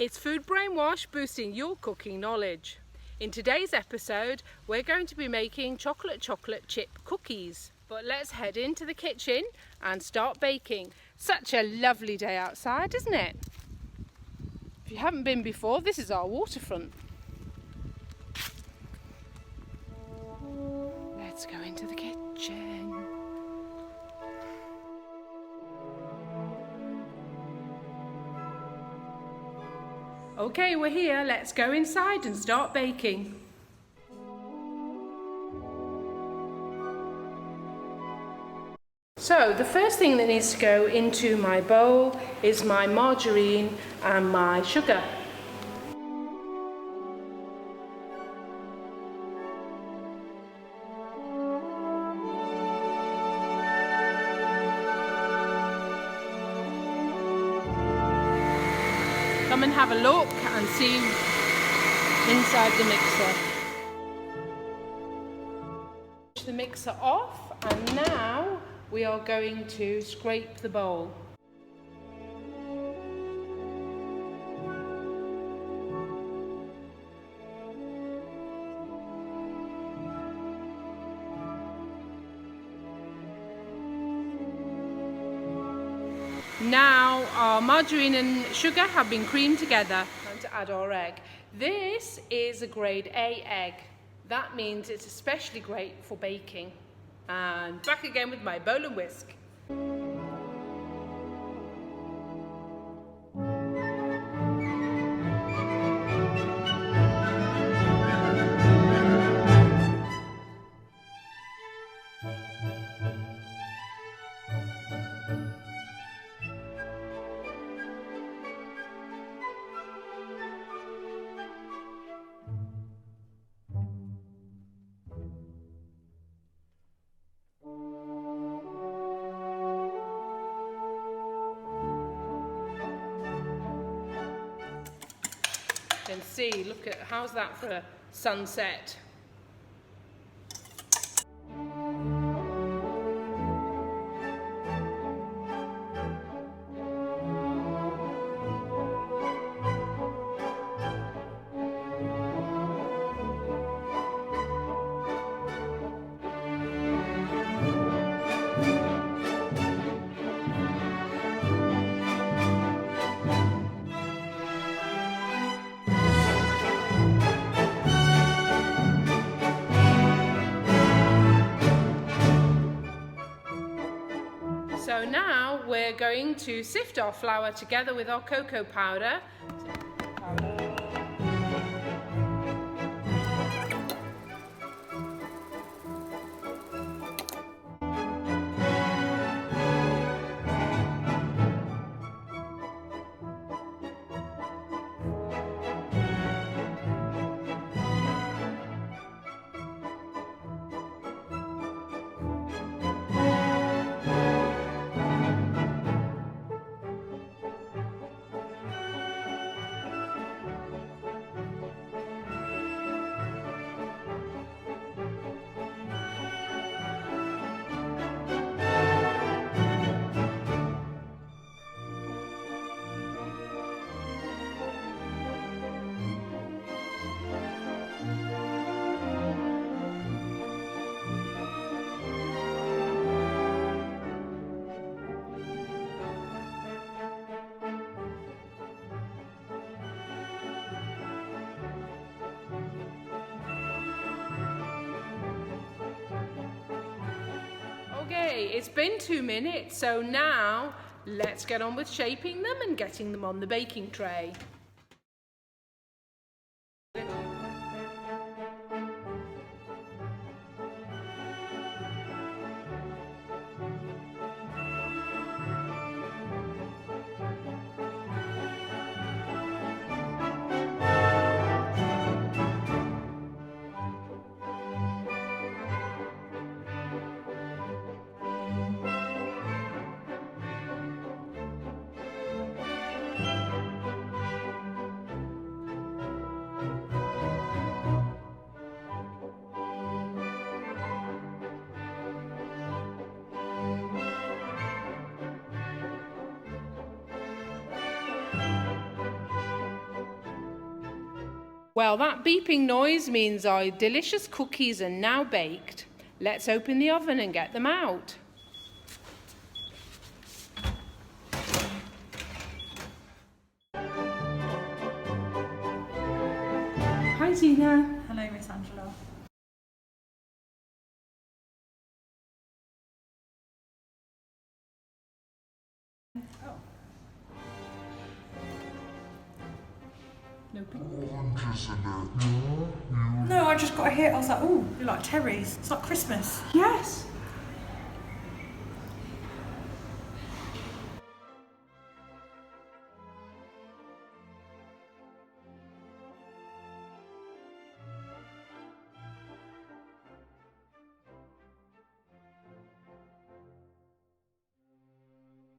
It's Food Brainwash, boosting your cooking knowledge. In today's episode, we're going to be making chocolate chip cookies. But let's head into the kitchen and start baking. Such a lovely day outside, isn't it? If you haven't been before, this is our waterfront. Let's go into the kitchen. Okay, we're here. Let's go inside and start baking. So the first thing that needs to go into my bowl is my margarine and my sugar. Come and have a look and see inside the mixer. Push the mixer off, and now we are going to scrape the bowl. Now our margarine and sugar have been creamed together. Time to add our egg. This is a grade A egg. That means it's especially great for baking. And back again with my bowl and whisk. You can see, look at, how's that for a sunset? So now we're going to sift our flour together with our cocoa powder. Okay, it's been 2 minutes, so now let's get on with shaping them and getting them on the baking tray. Well, that beeping noise means our delicious cookies are now baked. Let's open the oven and get them out. Hi, Tina. Hello, Miss Angela. Oh. No No, I just got a hit. I was like, oh, you like Terry's? It's like Christmas. Yes,